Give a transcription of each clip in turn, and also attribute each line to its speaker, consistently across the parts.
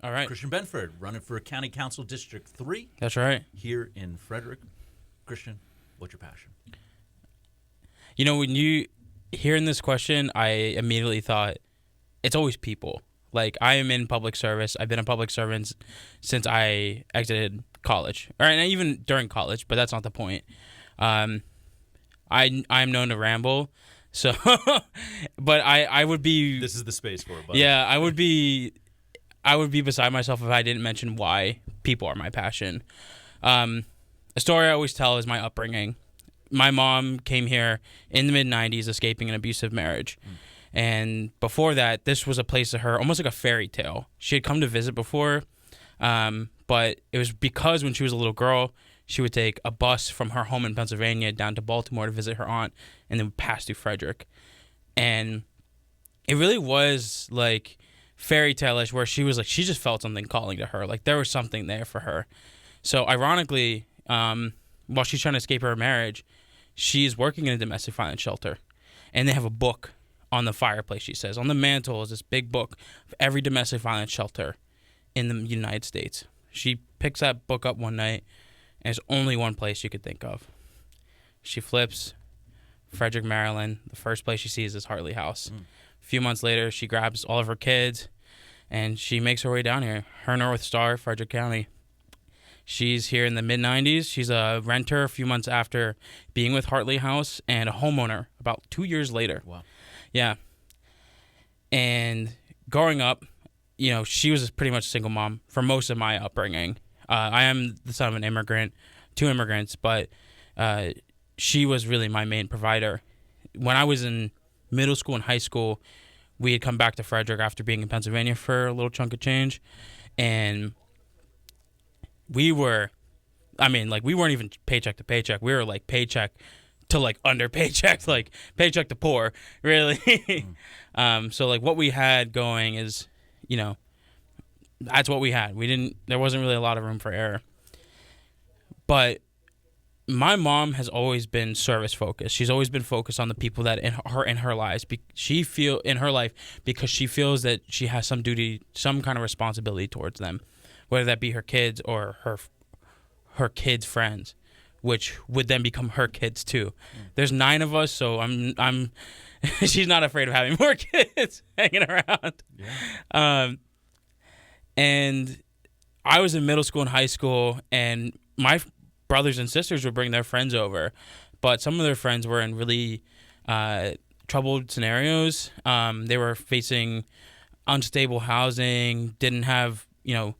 Speaker 1: All right.
Speaker 2: Christian Benford, running for County Council District 3
Speaker 1: That's right.
Speaker 2: here in Frederick. Christian, what's your passion?
Speaker 1: You know, when you hearing this question, I immediately thought it's always people. Like, I am in public service. I've been a public servant since I exited college, or and even during college, but that's not the point. I'm known to ramble, so but I would be.
Speaker 2: This is the space for it, buddy.
Speaker 1: Yeah, I would be beside myself if I didn't mention why people are my passion. A story I always tell is my upbringing. My mom came here in the mid-'90s, escaping an abusive marriage. And before that, this was a place to her, almost like a fairy tale. She had come to visit before, but it was because when she was a little girl, she would take a bus from her home in Pennsylvania down to Baltimore to visit her aunt, and then would pass through Frederick. And it really was like fairy tale-ish, where she was like, she just felt something calling to her. Like, there was something there for her. So ironically, while she's trying to escape her marriage, she's working in a domestic violence shelter. And they have a book on the fireplace, she says. On the mantle is this big book of every domestic violence shelter in the United States. She picks that book up one night, and there's only one place she could think of. She flips Frederick, Maryland. The first place she sees is Hartley House. A few months later, she grabs all of her kids, and she makes her way down here. Her North Star, Frederick County. She's here in the mid-'90s. She's a renter a few months after being with Hartley House, and a homeowner about 2 years later.
Speaker 2: Wow.
Speaker 1: Yeah. And growing up, you know, she was pretty much a single mom for most of my upbringing. I am the son of an immigrant, 2 immigrants, but she was really my main provider. When I was in middle school and high school, we had come back to Frederick after being in Pennsylvania for a little chunk of change, and we weren't even paycheck to paycheck. We were like paycheck to like under paycheck, like paycheck to poor, really. So like what we had going is, you know, that's what we had. There wasn't really a lot of room for error. But my mom has always been service focused. She's always been focused on the people that in her lives. She feels that she has some duty, some kind of responsibility towards them, whether that be her kids or her kids' friends, which would then become her kids too. There's 9 of us, so I'm she's not afraid of having more kids hanging around.
Speaker 2: Yeah.
Speaker 1: And I was in middle school and high school, and my brothers and sisters would bring their friends over, but some of their friends were in really troubled scenarios. They were facing unstable housing, didn't have, you know,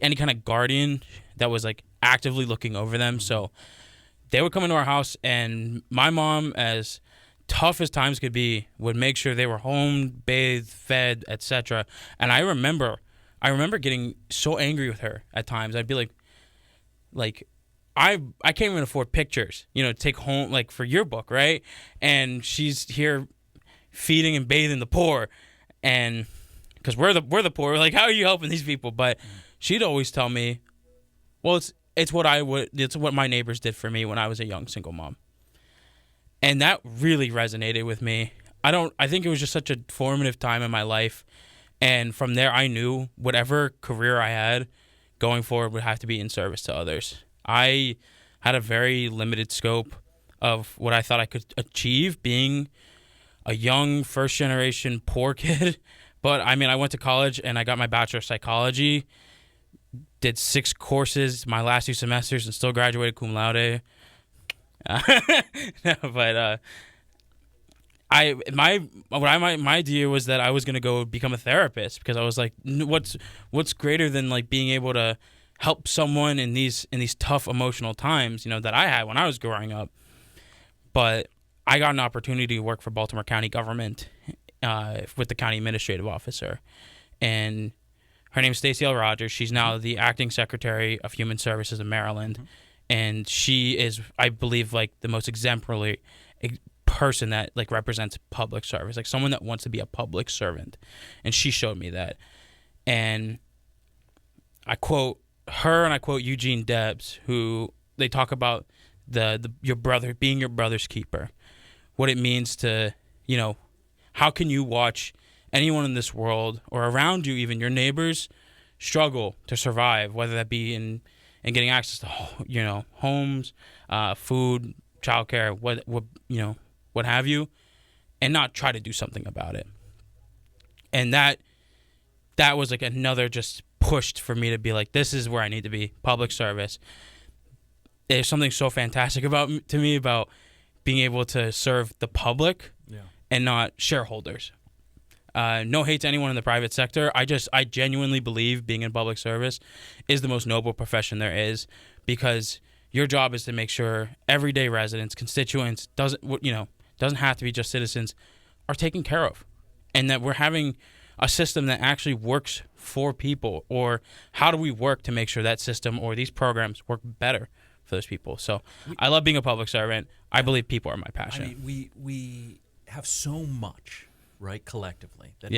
Speaker 1: any kind of guardian that was like actively looking over them. So they would come into our house, and my mom, as tough as times could be, would make sure they were home, bathed, fed, etc. And I remember getting so angry with her at times. I'd be like I can't even afford pictures, you know, to take home, like for your book, right? And she's here feeding and bathing the poor, and because we're the poor, like, how are you helping these people? But she'd always tell me, well, it's what my neighbors did for me when I was a young single mom. And that really resonated with me. I think it was just such a formative time in my life. And from there, I knew whatever career I had going forward would have to be in service to others. I had a very limited scope of what I thought I could achieve being a young first-generation poor kid. But, I mean, I went to college and I got my Bachelor of Psychology, did 6 courses my last 2 semesters, and still graduated cum laude. But my idea was that I was gonna go become a therapist, because I was like, what's greater than like being able to help someone in these tough emotional times, you know, that I had when I was growing up. But I got an opportunity to work for Baltimore County government with the county administrative officer, and her name is Stacey L. Rogers. She's now the acting secretary of Human Services in Maryland. And she is, I believe, like the most exemplary person that like represents public service, like someone that wants to be a public servant. And she showed me that. And I quote her and I quote Eugene Debs, who they talk about your brother being your brother's keeper, what it means to, you know, how can you watch anyone in this world or around you, even your neighbors, struggle to survive, whether that be in getting access to homes, food, childcare, what have you, and not try to do something about it. And that was like another just pushed for me to be like, this is where I need to be. Public service. There's something so fantastic about being able to serve the public and not shareholders. No hate to anyone in the private sector. I genuinely believe being in public service is the most noble profession there is, because your job is to make sure everyday residents, constituents, doesn't have to be just citizens, are taken care of, and that we're having a system that actually works for people. Or how do we work to make sure that system or these programs work better for those people? So I love being a public servant. I believe people are my passion.
Speaker 2: I mean, we have so much, right, collectively, that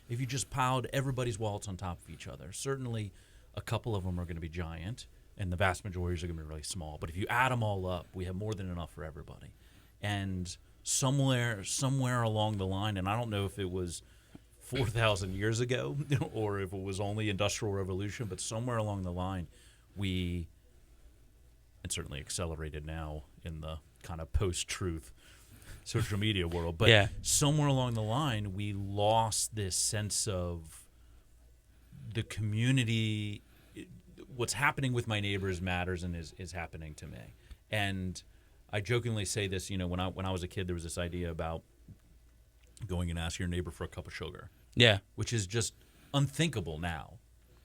Speaker 2: if you just piled everybody's wallets on top of each other, certainly a couple of them are going to be giant, and the vast majority are going to be really small. But if you add them all up, we have more than enough for everybody. And somewhere along the line, and I don't know if it was 4,000 years ago or if it was only Industrial Revolution, but somewhere along the line, and certainly accelerated now in the kind of post-truth social media world, but somewhere along the line, we lost this sense of the community. What's happening with my neighbors matters and is happening to me. And I jokingly say this, when I was a kid, there was this idea about going and asking your neighbor for a cup of sugar.
Speaker 1: Yeah.
Speaker 2: Which is just unthinkable now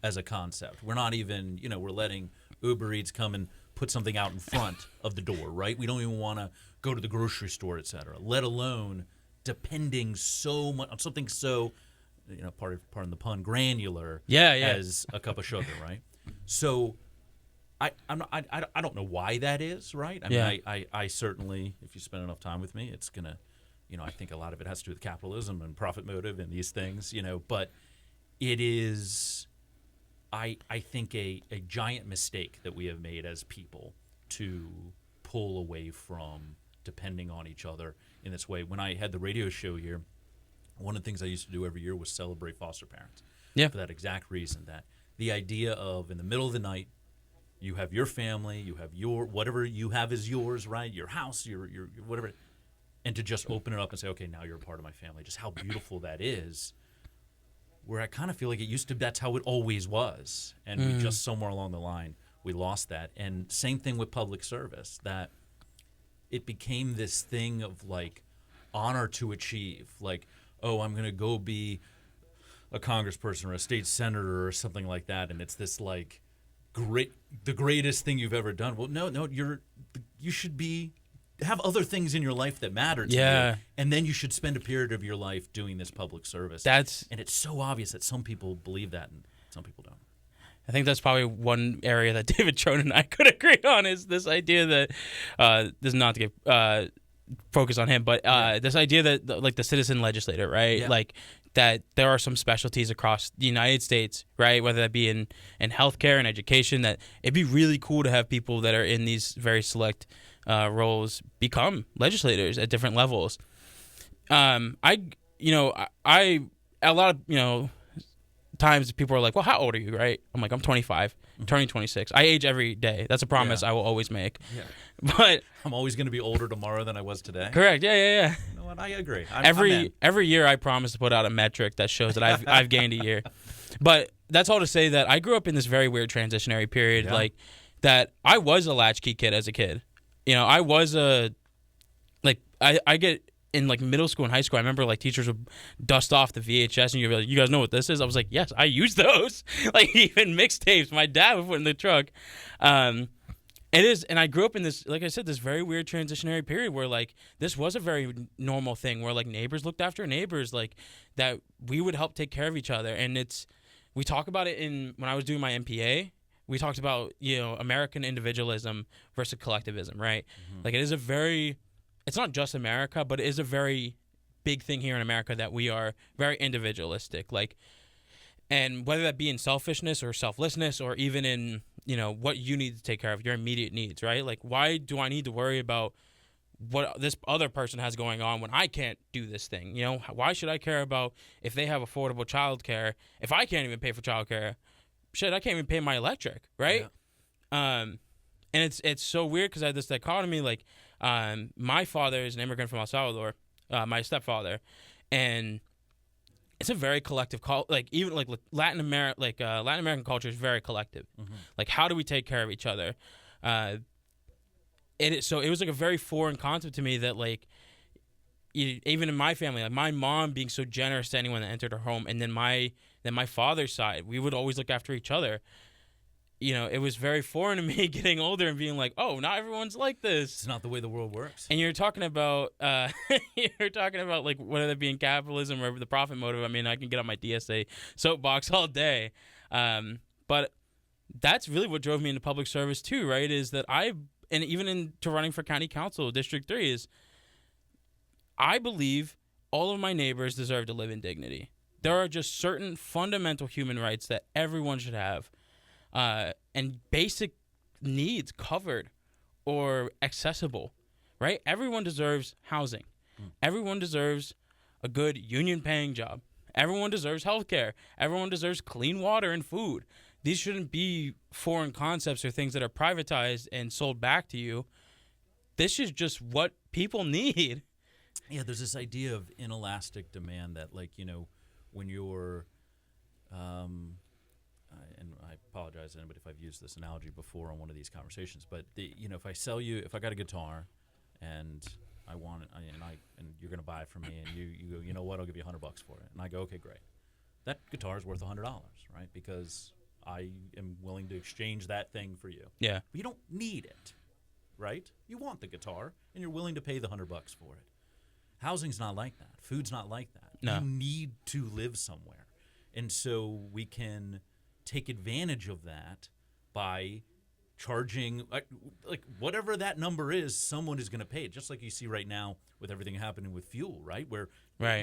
Speaker 2: as a concept. We're not even, we're letting Uber Eats come and put something out in front of the door, right? We don't even want to go to the grocery store, et cetera, let alone depending so much on something so, pardon the pun, granular as a cup of sugar, right? So I don't know why that is, right? I mean, I certainly, if you spend enough time with me, it's going to, I think a lot of it has to do with capitalism and profit motive and these things, but it is, I think, a giant mistake that we have made as people to pull away from depending on each other in this way. When I had the radio show here, one of the things I used to do every year was celebrate foster parents. Yeah. For that exact reason, that the idea of in the middle of the night, you have your family, you have whatever you have is yours, right? Your house, your whatever, and to just open it up and say, okay, now you're a part of my family. Just how beautiful that is. Where I kind of feel like that's how it always was, and we just somewhere along the line we lost that. And same thing with public service, that it became this thing of like honor to achieve, like, oh, I'm going to go be a congressperson or a state senator or something like that, and it's this like the greatest thing you've ever done. Well, no, you should have other things in your life that matter to you, and then you should spend a period of your life doing this public service. And it's so obvious that some people believe that and some people don't.
Speaker 1: I think that's probably one area that David Trone and I could agree on, is this idea that this is not to get focus on him, but this idea that like the citizen legislator, right? Yeah. Like that there are some specialties across the United States, right? Whether that be in healthcare and education, that it'd be really cool to have people that are in these very select roles become legislators at different levels. A lot of, times people are like, well, how old are you, right? I'm like, I'm 25, turning 26. I age every day. That's a promise I will always make. Yeah. But
Speaker 2: I'm always going to be older tomorrow than I was today.
Speaker 1: Correct. Yeah.
Speaker 2: You know what? I agree.
Speaker 1: Every year I promise to put out a metric that shows that I've gained a year. But that's all to say that I grew up in this very weird transitionary period, like that I was a latchkey kid as a kid. I was I get in like middle school and high school, I remember like teachers would dust off the VHS and you'd be like, you guys know what this is? I was like, yes, I use those. Like even mixtapes my dad would put in the truck. It is, and I grew up in this, like I said, this very weird transitionary period where like this was a very normal thing where like neighbors looked after neighbors, like that we would help take care of each other. And we talk about it when I was doing my MPA, we talked about, American individualism versus collectivism, right? Mm-hmm. Like it's not just America, but it is a very big thing here in America that we are very individualistic. Like, and whether that be in selfishness or selflessness or even in, what you need to take care of, your immediate needs, right? Like, why do I need to worry about what this other person has going on when I can't do this thing. You know, why should I care about if they have affordable childcare if I can't even pay for childcare? Shit, I can't even pay my electric, right? Yeah. And it's so weird because I had this dichotomy. Like, my father is an immigrant from El Salvador, my stepfather, and it's a very collective like even like Latin American culture is very collective. Mm-hmm. Like, how do we take care of each other? So it was like a very foreign concept to me that, like, even in my family, like my mom being so generous to anyone that entered her home, and then my father's side, we would always look after each other. You know, it was very foreign to me getting older and being like, oh, not everyone's like this.
Speaker 2: It's not the way the world works.
Speaker 1: And you're talking about like whether it be in capitalism or the profit motive. I mean, I can get on my DSA soapbox all day, but that's really what drove me into public service too, right? Is that and even into running for county council, District 3, is I believe all of my neighbors deserve to live in dignity. There are just certain fundamental human rights that everyone should have, and basic needs covered or accessible, right? Everyone deserves housing. Everyone deserves a good union-paying job. Everyone deserves health care. Everyone deserves clean water and food. These shouldn't be foreign concepts or things that are privatized and sold back to you. This is just what people need.
Speaker 2: Yeah, there's this idea of inelastic demand that, like, you know, when you're, and I apologize to anybody if I've used this analogy before on one of these conversations, but if I got a guitar and I want it, and you're going to buy it from me, and you go, you know what, I'll give you $100 for it, and I go, okay, great. That guitar is worth $100, right? Because I am willing to exchange that thing for you.
Speaker 1: Yeah.
Speaker 2: But you don't need it, right? You want the guitar, and you're willing to pay the $100 for it. Housing's not like that. Food's not like that.
Speaker 1: No.
Speaker 2: You need to live somewhere. And so we can take advantage of that by charging, like whatever that number is, someone is going to pay it. Just like you see right now with everything happening with fuel, right? Where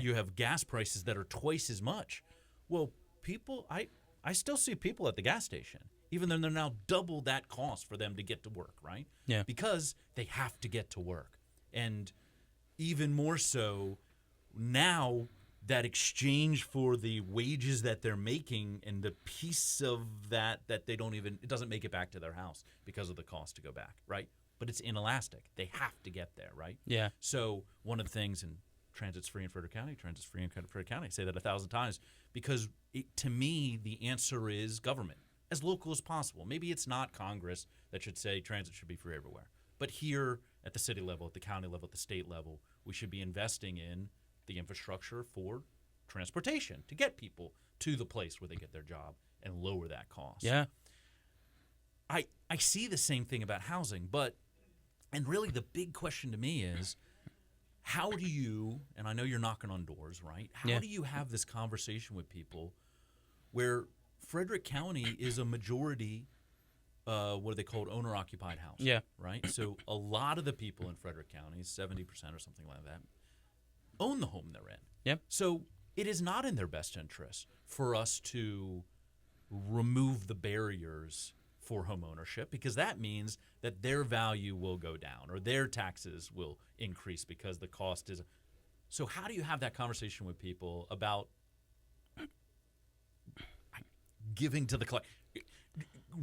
Speaker 2: you have gas prices that are twice as much. Well, people, I still see people at the gas station, even though they're now double that cost for them to get to work, right?
Speaker 1: Yeah.
Speaker 2: Because they have to get to work. And even more so now, that exchange for the wages that they're making and the piece of that they don't even, it doesn't make it back to their house because of the cost to go back, right? But it's inelastic. They have to get there, right?
Speaker 1: Yeah.
Speaker 2: So one of the things, and transit's free in Frederick County, I say that 1,000 times, because to me, the answer is government, as local as possible. Maybe it's not Congress that should say transit should be free everywhere. But here at the city level, at the county level, at the state level, we should be investing in the infrastructure for transportation to get people to the place where they get their job and lower that cost.
Speaker 1: Yeah.
Speaker 2: I see the same thing about housing, and really the big question to me is, how do you, and I know you're knocking on doors, right? How do you have this conversation with people where Frederick County is a majority, what are they called, owner-occupied house?
Speaker 1: Yeah.
Speaker 2: Right? So a lot of the people in Frederick County, 70% or something like that, own the home they're in.
Speaker 1: Yep.
Speaker 2: So it is not in their best interest for us to remove the barriers for home ownership, because that means that their value will go down or their taxes will increase because the cost is. So how do you have that conversation with people about giving to the collective,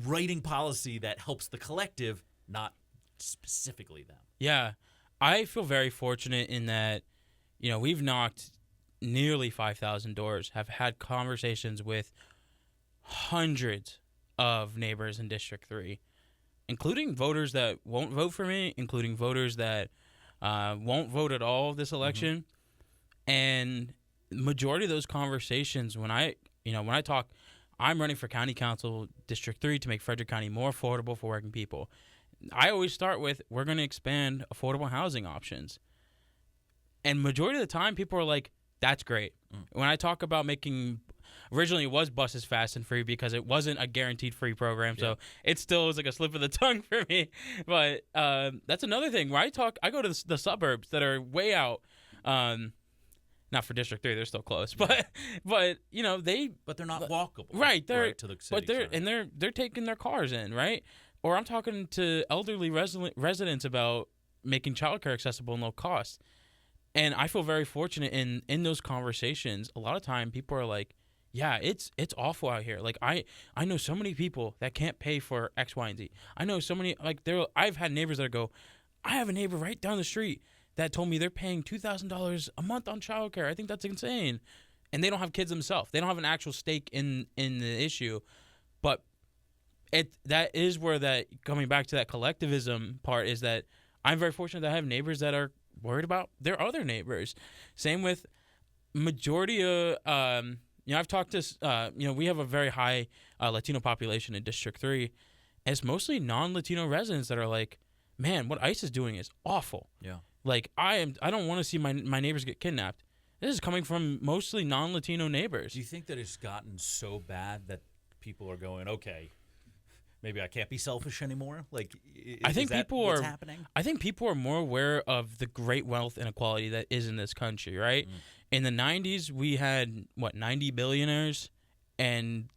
Speaker 2: writing policy that helps the collective, not specifically them?
Speaker 1: Yeah. I feel very fortunate in that, we've knocked nearly 5,000 doors, have had conversations with hundreds of neighbors in District 3, including voters that won't vote for me, including voters that won't vote at all this election. Mm-hmm. And the majority of those conversations, when I talk, I'm running for county council District 3 to make Frederick County more affordable for working people. I always start with, we're going to expand affordable housing options. And majority of the time, people are like, that's great. When I talk about originally it was buses fast and free because it wasn't a guaranteed free program, so it still was like a slip of the tongue for me. But that's another thing where I go to the suburbs that are way out. Not for District 3, they're still close, but they're
Speaker 2: not walkable,
Speaker 1: right? They're
Speaker 2: to the city,
Speaker 1: they're taking their cars in, right? Or I'm talking to elderly residents about making childcare accessible and low cost. And I feel very fortunate in those conversations. A lot of time people are like, yeah, it's awful out here. Like I know so many people that can't pay for X, Y, and Z. I know so many I've had neighbors that go, I have a neighbor right down the street that told me they're paying $2,000 a month on childcare. I think that's insane. And they don't have kids themselves. They don't have an actual stake in the issue. But that is where that coming back to that collectivism part is that I'm very fortunate that I have neighbors that are worried about their other neighbors. Same with majority of I've talked to we have a very high Latino population in District 3, and it's mostly non-Latino residents that are like, man, what ICE is doing is awful.
Speaker 2: Yeah.
Speaker 1: Like I don't want to see my neighbors get kidnapped. This is coming from mostly non-Latino neighbors.
Speaker 2: Do you think that it's gotten so bad that people are going, okay, maybe I can't be selfish anymore? Like,
Speaker 1: I think
Speaker 2: what's happening?
Speaker 1: I think people are more aware of the great wealth inequality that is in this country, right? In the 90s, we had, 90 billionaires, and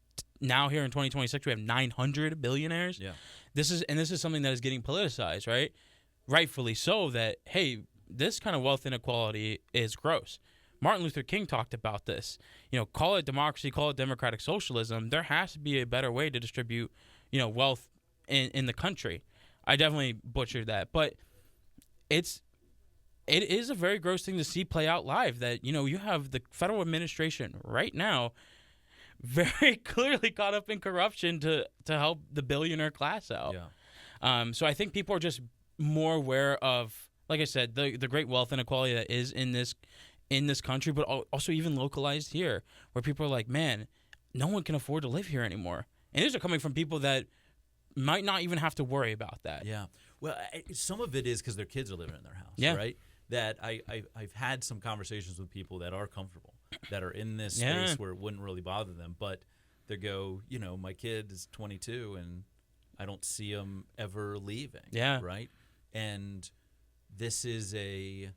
Speaker 1: now here in 2026, we have 900 billionaires.
Speaker 2: Yeah.
Speaker 1: This is something that is getting politicized, right? Rightfully so, that, hey, this kind of wealth inequality is gross. Martin Luther King talked about this. Call it democracy, call it democratic socialism. There has to be a better way to distribute, wealth in the country. I definitely butchered that, but it is a very gross thing to see play out live. That you have the federal administration right now, very clearly caught up in corruption to help the billionaire class out.
Speaker 2: Yeah.
Speaker 1: So I think people are just more aware of, like I said, the great wealth inequality that is in this country, but also even localized here, where people are like, man, no one can afford to live here anymore. And these are coming from people that might not even have to worry about that.
Speaker 2: Yeah. Well, some of it is because their kids are living in their house,
Speaker 1: Yeah.
Speaker 2: right? That I've had some conversations with people that are comfortable, that are in this
Speaker 1: Yeah.
Speaker 2: space where it wouldn't really bother them, but they go, my kid is 22 and I don't see him ever leaving.
Speaker 1: Yeah.
Speaker 2: Right? And this is I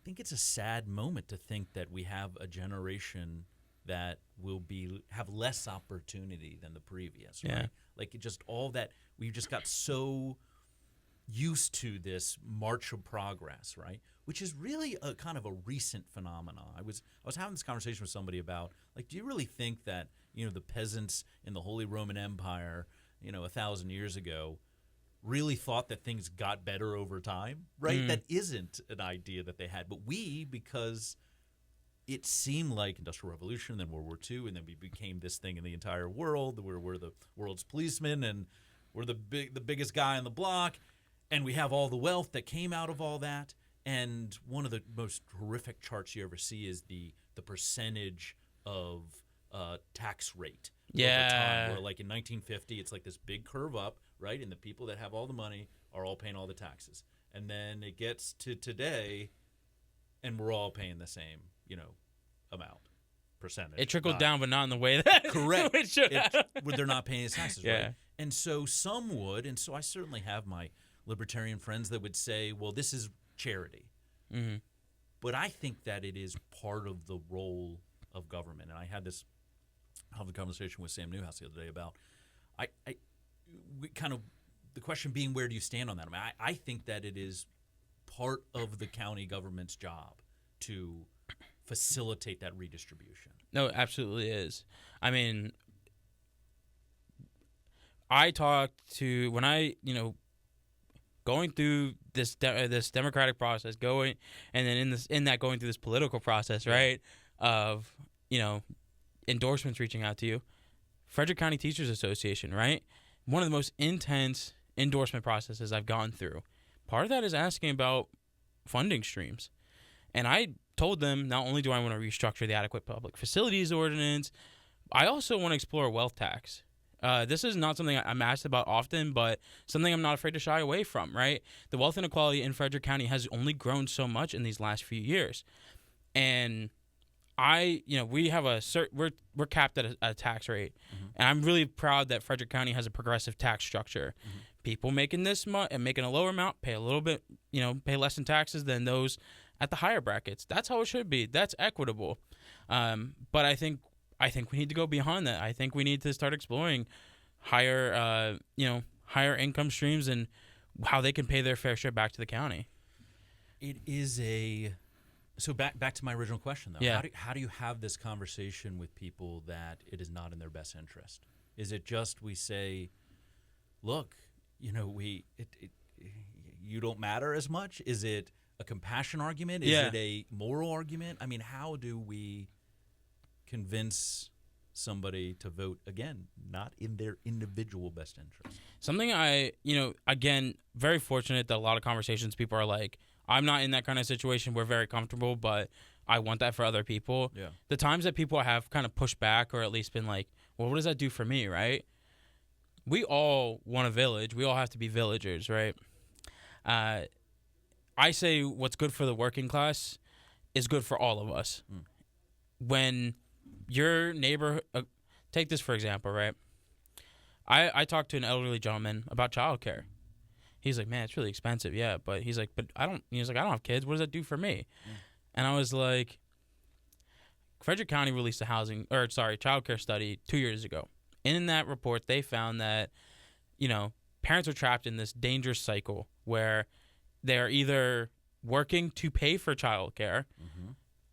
Speaker 2: think it's a sad moment to think that we have a generation that will have less opportunity than the previous, right?
Speaker 1: Yeah.
Speaker 2: Like just all that, we just got so used to this march of progress, right? Which is really a kind of a recent phenomenon. I was having this conversation with somebody about, like, do you really think that, the peasants in the Holy Roman Empire, 1,000 years ago, really thought that things got better over time, right? That isn't an idea that they had. But because it seemed like Industrial Revolution, then World War II, and then we became this thing in the entire world. We're the world's policemen, and we're the biggest guy on the block, and we have all the wealth that came out of all that. And one of the most horrific charts you ever see is the percentage of tax rate over time. Where, like, in 1950, it's like this big curve up, right? And the people that have all the money are all paying all the taxes. And then it gets to today, and we're all paying the same, amount, percentage.
Speaker 1: It trickled down, but not in the way that
Speaker 2: Correct.
Speaker 1: it should have.
Speaker 2: They're not paying his taxes,
Speaker 1: Yeah.
Speaker 2: right? And so some would, and so I certainly have my libertarian friends that would say, well, this is charity.
Speaker 1: Mm-hmm.
Speaker 2: But I think that it is part of the role of government. And I had a conversation with Sam Newhouse the other day about the question being, where do you stand on that? I mean, I think that it is part of the county government's job to facilitate that redistribution.
Speaker 1: No, it absolutely is. I mean, I talked to, when I, going through this democratic process, going through this political process, right, of, endorsements reaching out to you, Frederick County Teachers Association, right, one of the most intense endorsement processes I've gone through. Part of that is asking about funding streams. And I told them, not only do I want to restructure the Adequate Public Facilities Ordinance, I also want to explore a wealth tax. This is not something I'm asked about often, but something I'm not afraid to shy away from, right? The wealth inequality in Frederick County has only grown so much in these last few years. And we have we're capped at a tax rate. Mm-hmm. And I'm really proud that Frederick County has a progressive tax structure. Mm-hmm. People making this much and making a lower amount pay a little bit, pay less in taxes than those at the higher brackets. That's how it should be. That's equitable. But I think we need to go beyond that. I think we need to start exploring higher income streams. And how they can pay their fair share back to the county.
Speaker 2: It is so back to my original question though.
Speaker 1: Yeah.
Speaker 2: How do you have this conversation with people that it is not in their best interest? Is it just we say, look, you don't matter as much? Is it a compassion argument? Is it a moral argument? I mean, how do we convince somebody to vote, again, not in their individual best interest?
Speaker 1: Something again, very fortunate that a lot of conversations people are like, I'm not in that kind of situation. We're very comfortable, but I want that for other people.
Speaker 2: Yeah.
Speaker 1: The times that people have kind of pushed back or at least been like, well, what does that do for me, right? We all want a village. We all have to be villagers, right? I say what's good for the working class is good for all of us. When your neighbor, take this for example, right? I talked to an elderly gentleman about childcare. He's like, man, it's really expensive, yeah, but he's like, I don't have kids. What does that do for me? And I was like, Frederick County released a childcare study 2 years ago. In that report, they found that, parents are trapped in this dangerous cycle where they're either working to pay for childcare,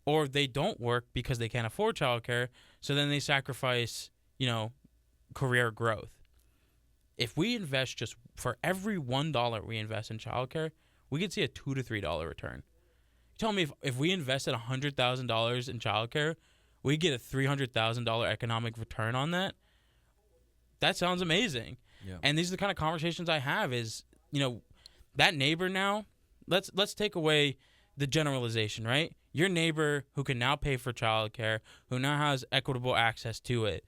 Speaker 1: or they don't work because they can't afford childcare. So then they sacrifice, career growth. If we invest just for every $1 we invest in childcare, we could see a $2 to $3 return. You tell me if we invested $100,000 in childcare, we get a $300,000 economic return on that. That sounds amazing.
Speaker 2: Yeah.
Speaker 1: And these are the kind of conversations I have is, that neighbor now, let's take away the generalization, right? Your neighbor who can now pay for childcare, who now has equitable access to it,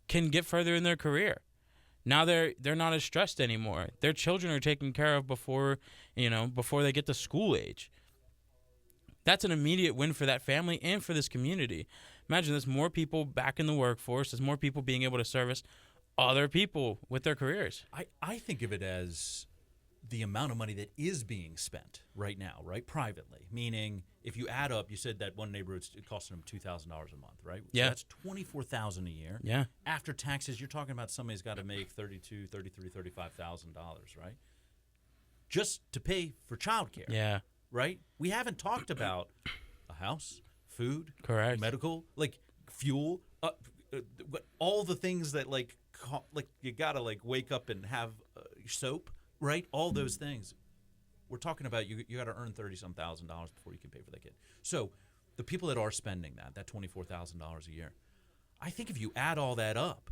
Speaker 1: can get further in their career. Now they're not as stressed anymore. Their children are taken care of before they get to school age. That's an immediate win for that family and for this community. Imagine there's more people back in the workforce. There's more people being able to service other people with their careers.
Speaker 2: I think of it as the amount of money that is being spent right now, right, privately. Meaning, if you add up, you said that one neighborhood it costing them $2,000 a month, right?
Speaker 1: Yeah.
Speaker 2: So that's $24,000 a year.
Speaker 1: Yeah.
Speaker 2: After taxes, you're talking about somebody's got to make $32,000, $33,000, $35,000, right? Just to pay for childcare.
Speaker 1: Yeah.
Speaker 2: Right? We haven't talked about a house, food,
Speaker 1: Correct.
Speaker 2: medical, like fuel, all the things that like you gotta like wake up and have soap, right? All those things. We're talking about you got to earn $30-some thousand before you can pay for that kid. So the people that are spending that $24,000 a year, I think if you add all that up,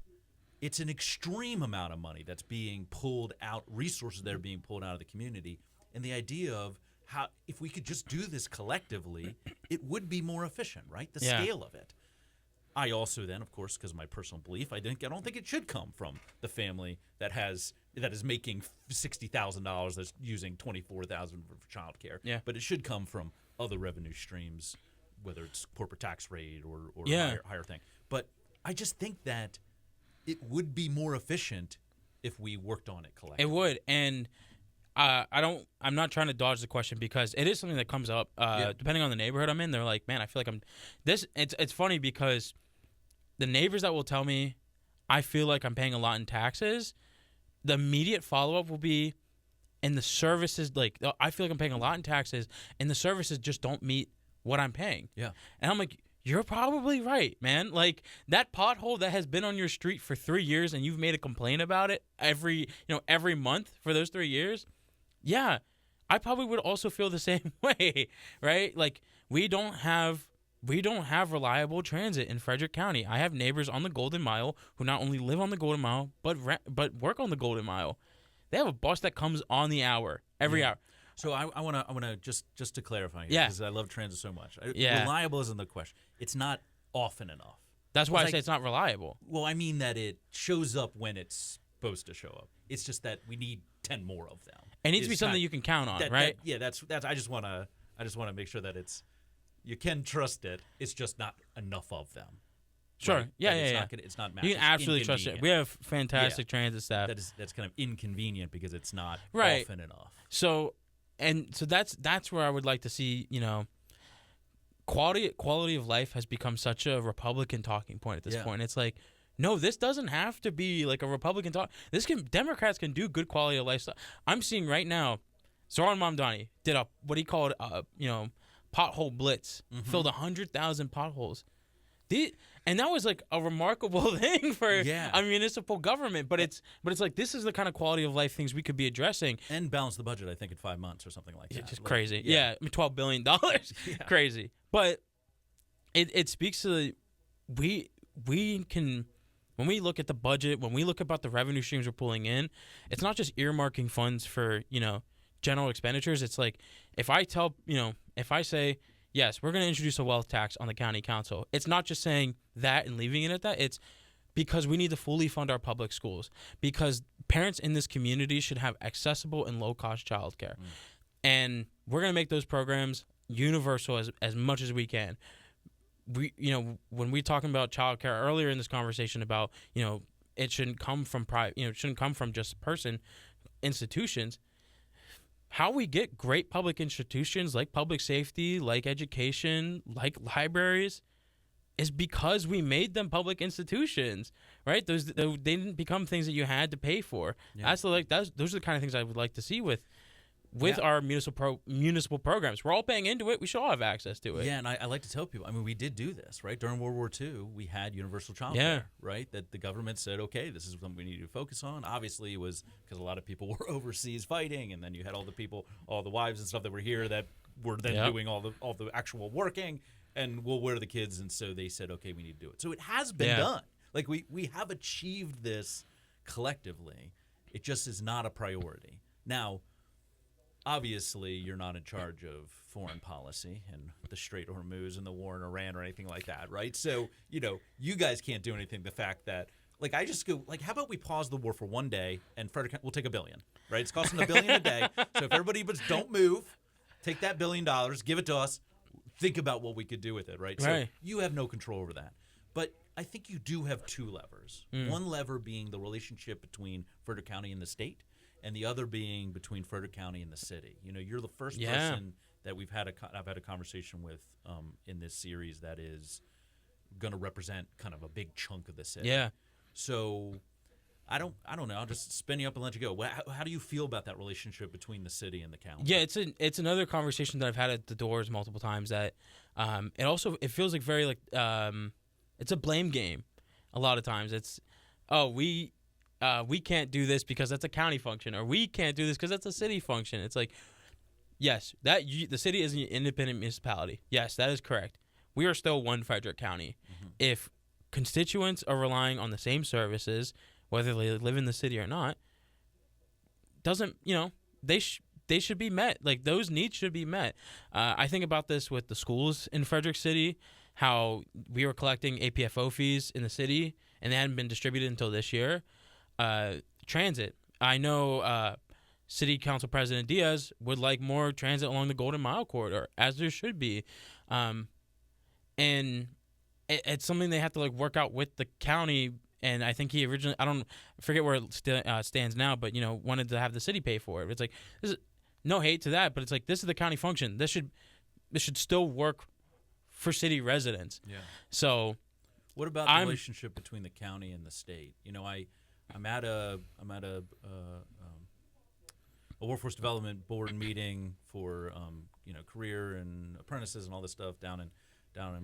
Speaker 2: it's an extreme amount of money that's being pulled out, resources that are being pulled out of the community, and the idea of how if we could just do this collectively, it would be more efficient, right? The scale of it. I also then, of course, because of my personal belief, I don't think it should come from the family that is making $60,000 that's using $24,000 for childcare.
Speaker 1: Yeah.
Speaker 2: But it should come from other revenue streams, whether it's corporate tax rate or higher thing. But I just think that it would be more efficient if we worked on it collectively.
Speaker 1: It would, and I'm not trying to dodge the question because it is something that comes up depending on the neighborhood I'm in. They're like, man, I feel like it's funny because the neighbors that will tell me I feel like I'm paying a lot in taxes, the immediate follow-up will be, and the services, like, I feel like I'm paying a lot in taxes and the services just don't meet what I'm paying.
Speaker 2: Yeah.
Speaker 1: And I'm like, you're probably right, man. Like, that pothole that has been on your street for 3 years and you've made a complaint about it every month for those 3 years. Yeah, I probably would also feel the same way, right? Like, we don't have reliable transit in Frederick County. I have neighbors on the Golden Mile who not only live on the Golden Mile but work on the Golden Mile. They have a bus that comes on the hour every hour.
Speaker 2: So I want to just to clarify here, because I love transit so much. Reliable isn't the question. It's not often enough.
Speaker 1: That's why I say it's not reliable.
Speaker 2: Well, I mean that it shows up when it's supposed to show up. It's just that we need 10 more of them.
Speaker 1: It needs to be something you can count on, right?
Speaker 2: That's. I just want to make sure that you can trust it. It's just not enough of them.
Speaker 1: Sure.
Speaker 2: Right?
Speaker 1: Yeah.
Speaker 2: It's not.
Speaker 1: You can absolutely trust it. We have fantastic transit staff.
Speaker 2: That's kind of inconvenient because it's not
Speaker 1: right.
Speaker 2: often enough.
Speaker 1: So that's where I would like to see, quality of life has become such a Republican talking point at this point. It's like, no, this doesn't have to be like a Republican talk. Democrats can do good quality of life stuff. I'm seeing right now, Zoran Mamdani did a what he called pothole blitz, filled 100,000 potholes. And that was like a remarkable thing for a municipal government. But it's like this is the kind of quality of life things we could be addressing.
Speaker 2: And balance the budget, I think, in 5 months or something like that.
Speaker 1: It's just crazy. Yeah, I mean, $12 billion. Crazy. But it speaks to we can, when we look at the budget, when we look about the revenue streams we're pulling in, it's not just earmarking funds for, general expenditures. It's like if I say, yes, we're going to introduce a wealth tax on the county council, it's not just saying that and leaving it at that. It's because we need to fully fund our public schools, because parents in this community should have accessible and low-cost childcare. And we're going to make those programs universal as much as we can. When we're talking about childcare earlier in this conversation about, it shouldn't come from private, it shouldn't come from just institutions. How we get great public institutions like public safety, like education, like libraries, is because we made them public institutions, right? They didn't become things that you had to pay for. Yeah. Those are the kind of things I would like to see with our municipal programs. We're all paying into it. We should all have access to it.
Speaker 2: Yeah, and I like to tell people, I mean, we did do this, right? During World War II, we had universal child care, right? That the government said, okay, this is something we need to focus on. Obviously, it was because a lot of people were overseas fighting, and then you had all the wives and stuff that were here that were then doing all the actual working, and well, where are the kids? And so they said, okay, we need to do it. So it has been done. Like, we have achieved this collectively. It just is not a priority. Now, obviously, you're not in charge of foreign policy and the Strait of Hormuz and the war in Iran or anything like that, right? So, you guys can't do anything. The fact that, like, I just go, like, how about we pause the war for one day and Frederick, we'll take $1 billion, right? It's costing $1 billion a day. So if everybody but don't move, take that $1 billion, give it to us, think about what we could do with it, right? So you have no control over that. But I think you do have two levers. One lever being the relationship between Frederick County and the state, and the other being between Frederick County and the city. You're the first person that I've had a conversation with in this series that is going to represent kind of a big chunk of the city. Yeah. So I don't know. I'll just spin you up and let you go. How do you feel about that relationship between the city and the county?
Speaker 1: Yeah, it's another conversation that I've had at the doors multiple times. That it feels like very like it's a blame game. A lot of times it's we can't do this because that's a county function, or we can't do this because that's a city function. It's like, yes, the city is an independent municipality. Yes, that is correct. We are still one Frederick County. Mm-hmm. If constituents are relying on the same services, whether they live in the city or not, they should be met. Like, those needs should be met. I think about this with the schools in Frederick City, how we were collecting APFO fees in the city, and they hadn't been distributed until this year. Transit. I know City Council President Diaz would like more transit along the Golden Mile corridor, as there should be. And it's something they have to work out with the county. And I think he originally, I forget where it stands now, but wanted to have the city pay for it. It's like, this is no hate to that, but it's like, this is the county function. This should still work for city residents. Yeah. So,
Speaker 2: what about the relationship between the county and the state? I'm at a workforce development board meeting for career and apprentices and all this stuff down in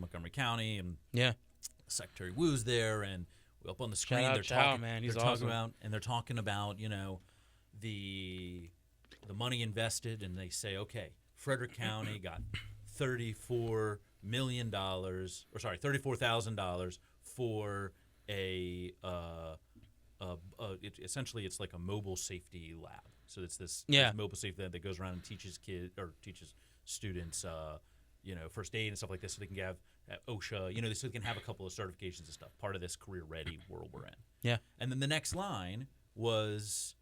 Speaker 2: Montgomery County, and Secretary Wu's there, and up on the screen they're talking about the money invested, and they say, okay, Frederick County got $34,000 for essentially it's like a mobile safety lab. So it's this mobile safety lab that goes around and teaches students first aid and stuff like this, so they can have OSHA, so they can have a couple of certifications and stuff, part of this career ready world we're in. Yeah. And then the next line was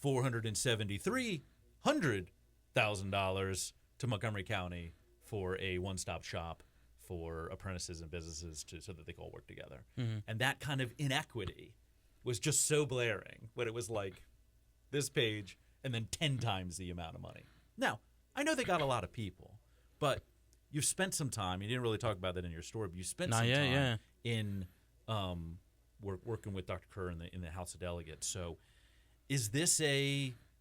Speaker 2: $473,000 to Montgomery County for a one-stop shop for apprentices and businesses so that they can all work together. Mm-hmm. And that kind of inequity was just so blaring, but it was like this page and then 10 times the amount of money. Now, I know they got a lot of people, but you've spent some time, you didn't really talk about that in your story, but you spent some time in working with Dr. Kerr in the House of Delegates. So, is this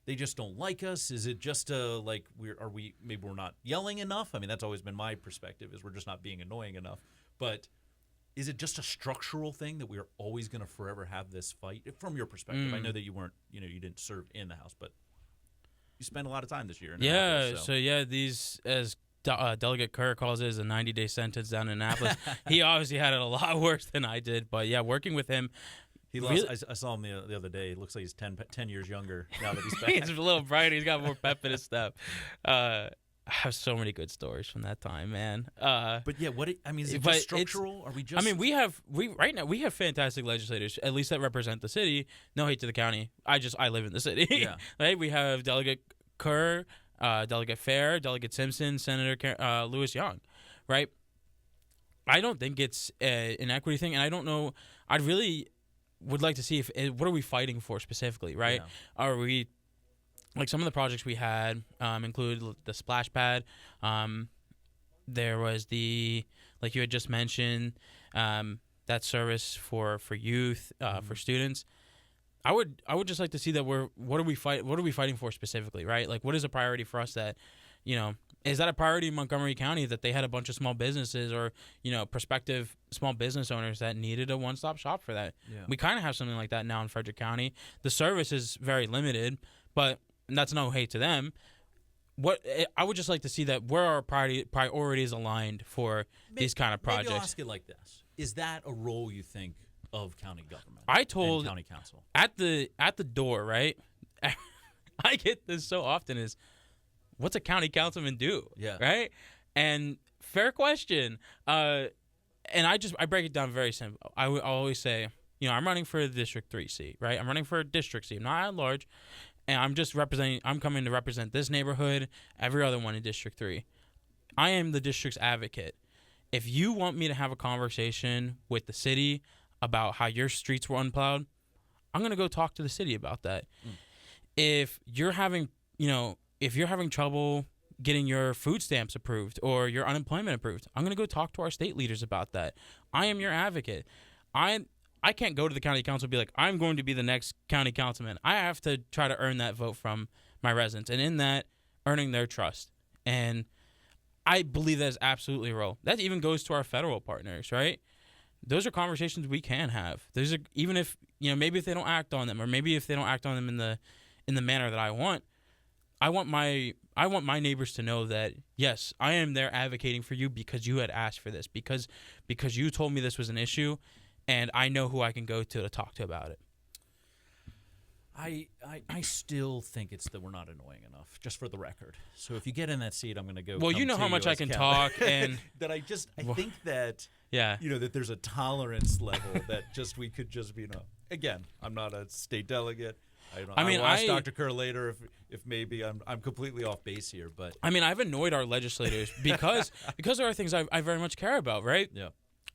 Speaker 2: they just don't like us? Is it just like maybe we're not yelling enough? I mean, that's always been my perspective, is we're just not being annoying enough. But is it just a structural thing that we are always going to forever have this fight? From your perspective, I know that you weren't, you didn't serve in the House, but you spent a lot of time this year. In Annapolis,
Speaker 1: so these, as Delegate Kerr calls it, is a 90-day sentence down in Annapolis. He obviously had it a lot worse than I did, but yeah, working with him.
Speaker 2: He lost. I saw him the other day. It looks like he's 10 years younger now that he's back.
Speaker 1: He's a little brighter. He's got more pep in his step. I have so many good stories from that time, man.
Speaker 2: But yeah, is it just structural? Are we just?
Speaker 1: I mean, right now we have fantastic legislators, at least that represent the city. No hate to the county. I live in the city.
Speaker 2: Yeah.
Speaker 1: Right? We have Delegate Kerr, Delegate Fair, Delegate Simpson, Senator Lewis Young. Right? I don't think it's an equity thing, and I don't know. I really would like to see what are we fighting for specifically, right?
Speaker 2: Yeah.
Speaker 1: Are we, like, some of the projects we had include the splash pad. There was like you had just mentioned, that service for youth, for students. I would just like to see that what are we fighting for specifically, right? Like, what is a priority for us that, is that a priority in Montgomery County that they had a bunch of small businesses or, prospective small business owners that needed a one-stop shop for that?
Speaker 2: Yeah.
Speaker 1: We kind of have something like that now in Frederick County. The service is very limited, but that's no hate to them. I would just like to see that where our priorities aligned for these kind of projects.
Speaker 2: Maybe I'll ask it like this: is that a role you think of county government?
Speaker 1: I told
Speaker 2: county council
Speaker 1: at the door, right? I get this so often: is what's a county councilman do?
Speaker 2: Yeah.
Speaker 1: Right. And fair question. And I break it down very simple. I always say, I'm running for the District 3 seat, right? I'm running for a district seat, not at large. And I'm coming to represent this neighborhood, every other one in District 3. I am the district's advocate. If you want me to have a conversation with the city about how your streets were unplowed, I'm going to go talk to the city about that. If you're having trouble getting your food stamps approved or your unemployment approved, I'm going to go talk to our state leaders about that. I am your advocate. I can't go to the county council and be like, I'm going to be the next county councilman. I have to try to earn that vote from my residents, and in that, earning their trust. And I believe that is absolutely a role. That even goes to our federal partners, right? Those are conversations we can have. Those are, even if, maybe if they don't act on them, or maybe if they don't act on them in the manner that I want my neighbors to know that, yes, I am there advocating for you because you had asked for this, because you told me this was an issue, and I know who I can go to talk to about it.
Speaker 2: I still think it's that we're not annoying enough, just for the record. So if you get in that seat, I'm going to go.
Speaker 1: Well, you know how much I can talk, and
Speaker 2: that I think that
Speaker 1: yeah,
Speaker 2: that there's a tolerance level that we could just be. Again, I'm not a state delegate. I will ask Dr. Kerr later if maybe I'm completely off base here, but
Speaker 1: I've annoyed our legislators because there are things I very much care about, right?
Speaker 2: Yeah.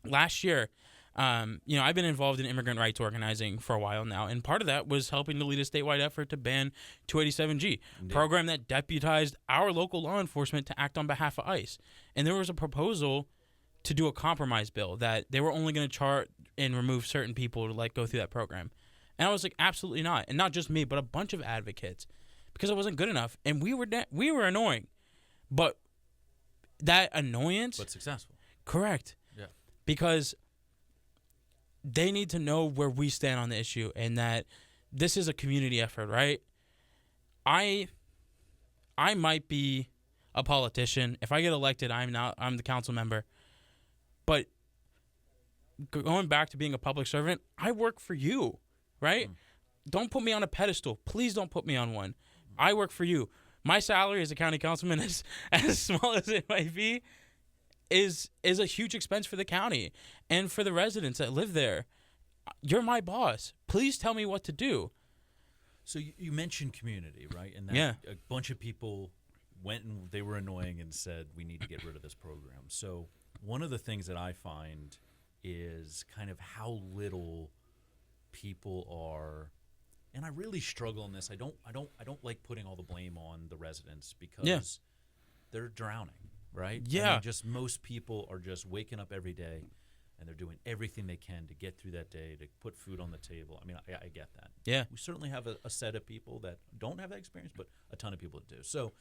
Speaker 1: Last year, I've been involved in immigrant rights organizing for a while now, and part of that was helping to lead a statewide effort to ban 287G, program that deputized our local law enforcement to act on behalf of ICE. And there was a proposal to do a compromise bill that they were only going to chart and remove certain people to go through that program. And I was like, absolutely not. And not just me, but a bunch of advocates, because it wasn't good enough. And we were annoying. But that annoyance...
Speaker 2: But successful.
Speaker 1: Correct.
Speaker 2: Yeah.
Speaker 1: Because they need to know where we stand on the issue, and that this is a community effort, right? I might be a politician. If I get elected, I'm the council member. But going back to being a public servant, I work for you. Right? Don't put me on a pedestal. Please don't put me on one. I work for you. My salary as a county councilman, as small as it might be, is a huge expense for the county and for the residents that live there. You're my boss. Please tell me what to do.
Speaker 2: So you mentioned community, right? And a bunch of people went and they were annoying and said, we need to get rid of this program. So one of the things that I find is kind of how little people are, and I really struggle in this. I don't like putting all the blame on the residents, because they're drowning, right?
Speaker 1: Yeah.
Speaker 2: Just most people are just waking up every day and they're doing everything they can to get through that day, to put food on the table. I mean, I get that.
Speaker 1: Yeah.
Speaker 2: We certainly have a set of people that don't have that experience, but a ton of people that do. So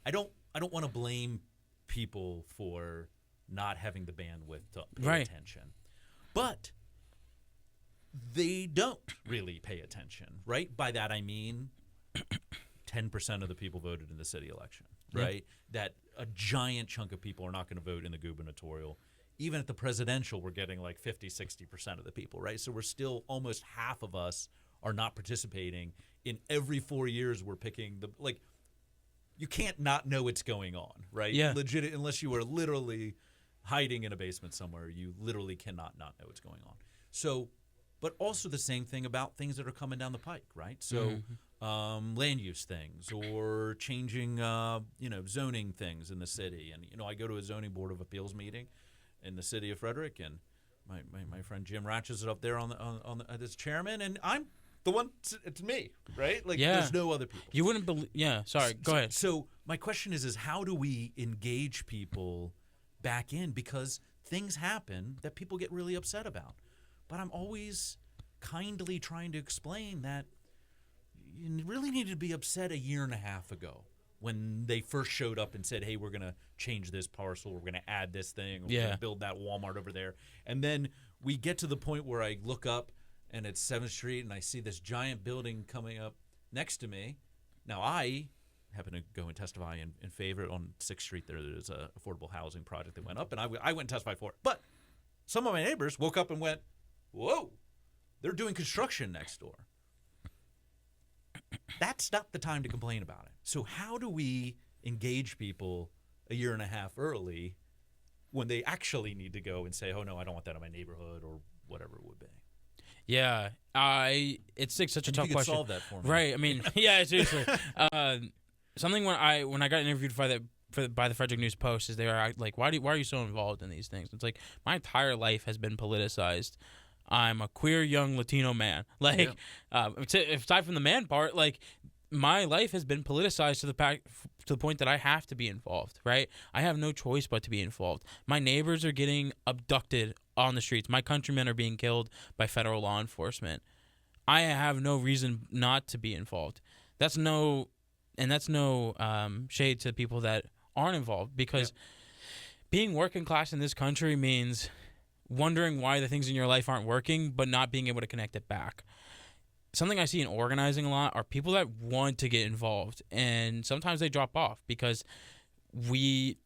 Speaker 2: I don't want to blame people for not having the bandwidth to pay attention. But they don't really pay attention, right? By that I mean 10% of the people voted in the city election, right? That a giant chunk of people are not going to vote in the gubernatorial. Even at the presidential, we're getting like 50, 60% of the people, right? So we're still almost half of us are not participating. In every 4 years, we're picking the, like, you can't not know what's going on, right?
Speaker 1: Yeah.
Speaker 2: Legit, unless you are literally hiding in a basement somewhere, you literally cannot not know what's going on. So, but also the same thing about things that are coming down the pike, right? So, land use things or changing, zoning things in the city. And, I go to a zoning board of appeals meeting in the city of Frederick, and my friend Jim Ratches is up there on the as chairman, and I'm the one. It's me, right? Like, there's no other people.
Speaker 1: You wouldn't believe. Yeah, sorry. Go ahead.
Speaker 2: So my question is how do we engage people back in, because things happen that people get really upset about, but I'm always kindly trying to explain that you really needed to be upset a year and a half ago when they first showed up and said, hey, we're going to change this parcel, we're going to add this thing, we're going to build that Walmart over there. And then we get to the point where I look up and it's 7th Street and I see this giant building coming up next to me. Now, I happen to go and testify in favor on 6th Street. There's an affordable housing project that went up, and I went and testified for it. But some of my neighbors woke up and went, whoa, they're doing construction next door. That's not the time to complain about it. So how do we engage people a year and a half early when they actually need to go and say, oh, no, I don't want that in my neighborhood, or whatever it would be?
Speaker 1: Yeah, it's such a tough
Speaker 2: you
Speaker 1: question.
Speaker 2: Solve that for me.
Speaker 1: Right. I mean, yeah, seriously. Something when I got interviewed by the Frederick News Post is they were like, why are you so involved in these things? It's like, my entire life has been politicized. I'm a queer young Latino man. Like, aside from the man part, like, my life has been politicized to the point that I have to be involved, right? I have no choice but to be involved. My neighbors are getting abducted on the streets. My countrymen are being killed by federal law enforcement. I have no reason not to be involved. That's no shade to people that aren't involved, because being working class in this country means wondering why the things in your life aren't working, but not being able to connect it back. Something I see in organizing a lot are people that want to get involved, and sometimes they drop off because we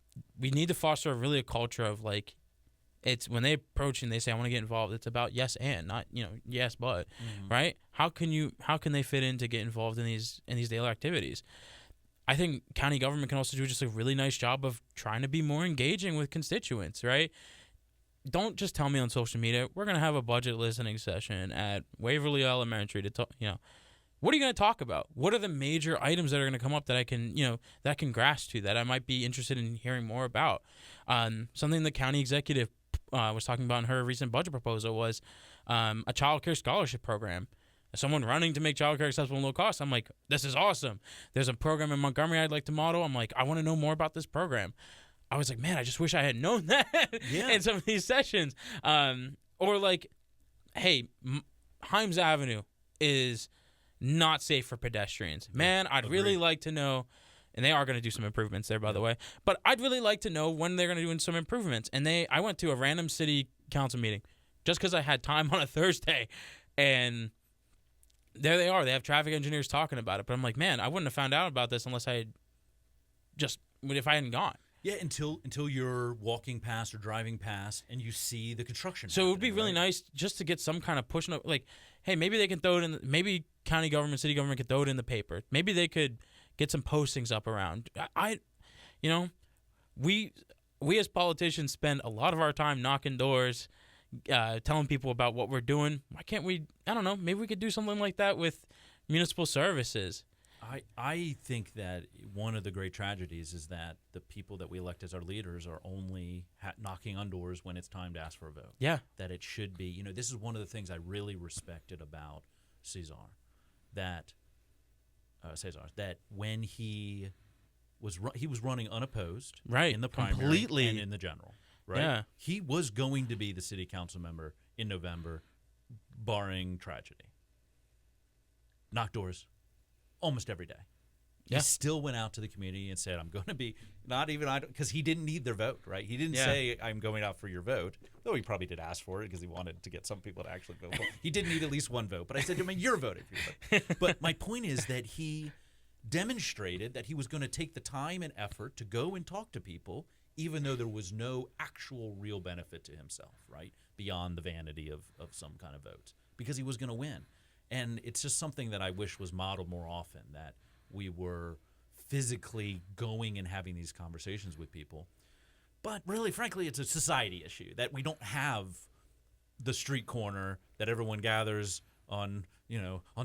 Speaker 1: need to foster a culture of, like, it's when they approach and they say, I want to get involved, it's about yes and, not, yes but, right? How can they fit in to get involved in these daily activities? I think county government can also do just a really nice job of trying to be more engaging with constituents, right? Don't just tell me on social media, we're going to have a budget listening session at Waverly Elementary to talk, what are you going to talk about? What are the major items that are going to come up that I can grasp to, that I might be interested in hearing more about? Something the county executive was talking about in her recent budget proposal was a child care scholarship program. Someone running to make child care accessible and low cost. I'm like, this is awesome. There's a program in Montgomery I'd like to model. I'm like, I want to know more about this program. I was like, man, I just wish I had known that in some of these sessions. Or like, hey, Himes Avenue is not safe for pedestrians. Man, I'd really like to know, and they are going to do some improvements there, by the way, but I'd really like to know when they're going to do some improvements. And I went to a random city council meeting just because I had time on a Thursday, and there they are. They have traffic engineers talking about it. But I'm like, man, I wouldn't have found out about this unless if I hadn't gone.
Speaker 2: Yeah, until you're walking past or driving past and you see the construction.
Speaker 1: So it would be really nice just to get some kind of push. Like, hey, maybe they can throw it in. Maybe county government, city government could throw it in the paper. Maybe they could get some postings up around. We as politicians spend a lot of our time knocking doors, telling people about what we're doing. Why can't we? I don't know. Maybe we could do something like that with municipal services.
Speaker 2: I think that one of the great tragedies is that the people that we elect as our leaders are only knocking on doors when it's time to ask for a vote.
Speaker 1: Yeah.
Speaker 2: That it should be, this is one of the things I really respected about Cesar, that when he was running unopposed,
Speaker 1: right,
Speaker 2: in the primary
Speaker 1: completely,
Speaker 2: and in the general. right?
Speaker 1: Yeah.
Speaker 2: He was going to be the city council member in November, barring tragedy. Knocked doors almost every day.
Speaker 1: Yeah.
Speaker 2: He still went out to the community and said, I'm going to be, not even, because he didn't need their vote, right? He didn't say, I'm going out for your vote, though he probably did ask for it because he wanted to get some people to actually vote. He did need at least one vote, but I said to him, you're voting for your vote. But my point is that he demonstrated that he was going to take the time and effort to go and talk to people, even though there was no actual real benefit to himself, right? Beyond the vanity of some kind of votes, because he was going to win. And it's just something that I wish was modeled more often, that we were physically going and having these conversations with people. But really, frankly, it's a society issue that we don't have the street corner that everyone gathers on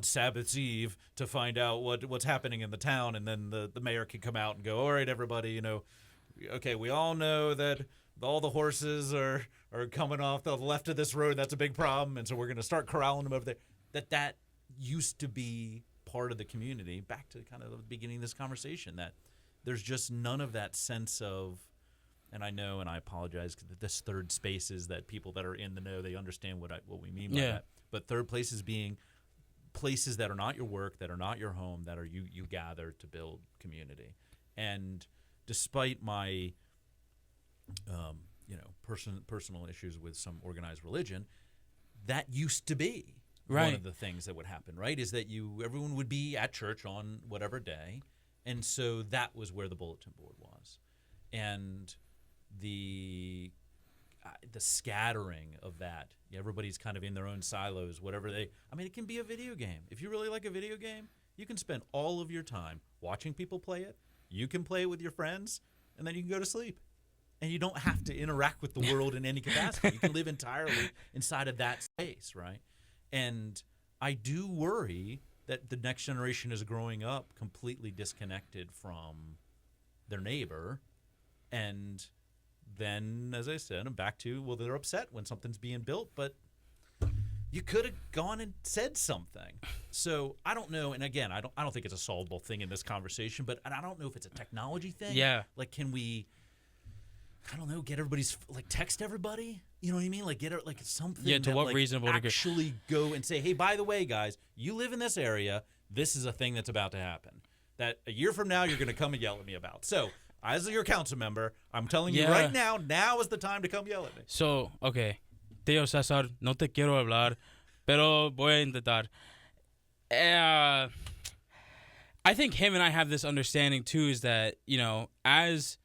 Speaker 2: Sabbath's Eve to find out what's happening in the town, and then the mayor can come out and go, all right, everybody, okay, we all know that all the horses are coming off the left of this road. That's a big problem, and so we're going to start corralling them over there. That used to be part of the community, back to kind of the beginning of this conversation, that there's just none of that sense of, and I know, and I apologize, because this third space is that people that are in the know, they understand what we mean by that. But third places being places that are not your work, that are not your home, that are you gather to build community. And despite my personal issues with some organized religion, that used to be one of the things that would happen, right? Is that everyone would be at church on whatever day, and so that was where the bulletin board was, and the scattering of that. Everybody's kind of in their own silos, whatever it can be a video game. If you really like a video game, you can spend all of your time watching people play it. You can play it with your friends, and then you can go to sleep. And you don't have to interact with the world in any capacity. You can live entirely inside of that space, right? And I do worry that the next generation is growing up completely disconnected from their neighbor. And then, as I said, I'm back to, well, they're upset when something's being built, but you could have gone and said something. So I don't know. And again, I don't think it's a solvable thing in this conversation, but I don't know if it's a technology thing.
Speaker 1: Yeah.
Speaker 2: Like, can we, I don't know, get everybody's, text everybody? You know what I mean? Get it, something.
Speaker 1: Yeah, to
Speaker 2: that,
Speaker 1: what reasonable degree?
Speaker 2: Actually go and say, hey, by the way, guys, you live in this area. This is a thing that's about to happen that a year from now you're going to come and yell at me about. So, as your council member, I'm telling you right now is the time to come yell at me.
Speaker 1: So, okay. Tío César, no te quiero hablar, pero voy a intentar. I think him and I have this understanding, too, is that, as...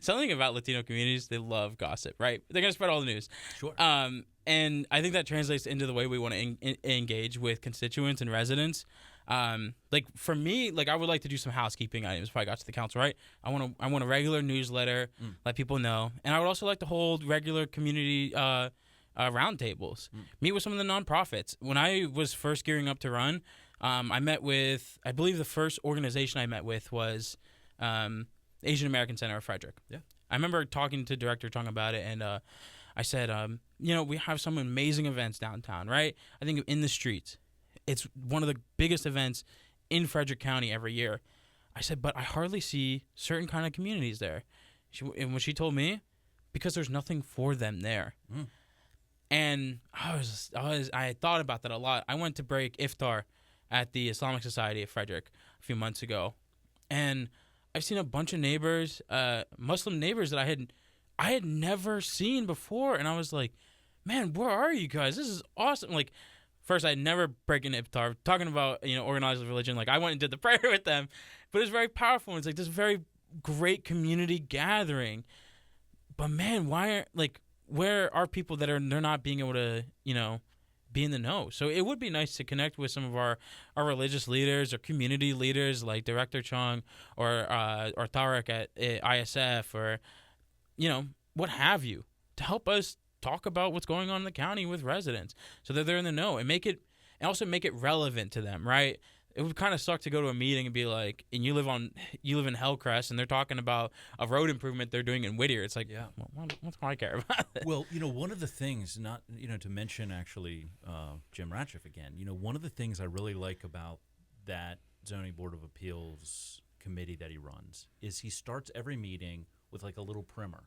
Speaker 1: something about Latino communities, they love gossip, right? They're going to spread all the news.
Speaker 2: Sure.
Speaker 1: And I think that translates into the way we want to engage with constituents and residents. For me, I would like to do some housekeeping items if I got to the council, right? I want a regular newsletter, let people know. And I would also like to hold regular community roundtables, meet with some of the nonprofits. When I was first gearing up to run, I met with, I believe the first organization I met with was Asian American Center of Frederick.
Speaker 2: Yeah.
Speaker 1: I remember talking to Director Chung about it, and I said, we have some amazing events downtown, right? I think in the streets. It's one of the biggest events in Frederick County every year. I said, but I hardly see certain kind of communities there. And when she told me, because there's nothing for them there. And I thought about that a lot. I went to break iftar at the Islamic Society of Frederick a few months ago, and I've seen a bunch of neighbors, Muslim neighbors that I had never seen before, and I was like, man, where are you guys? This is awesome. First, I'd never break an iftar. Talking about, organized religion, I went and did the prayer with them. But it was very powerful. It's this very great community gathering. But man, where are people that they're not being able to, be in the know? So it would be nice to connect with some of our religious leaders or community leaders like Director Chung or Tarek at ISF or, what have you, to help us talk about what's going on in the county with residents so that they're in the know and also make it relevant to them, right? It would kind of suck to go to a meeting and be like, and you live in Hellcrest and they're talking about a road improvement they're doing in Whittier. It's like, what do I care about it?
Speaker 2: Well, one of the things, not, to mention actually Jim Ratchif again, one of the things I really like about that Zoning Board of Appeals committee that he runs is he starts every meeting with a little primer.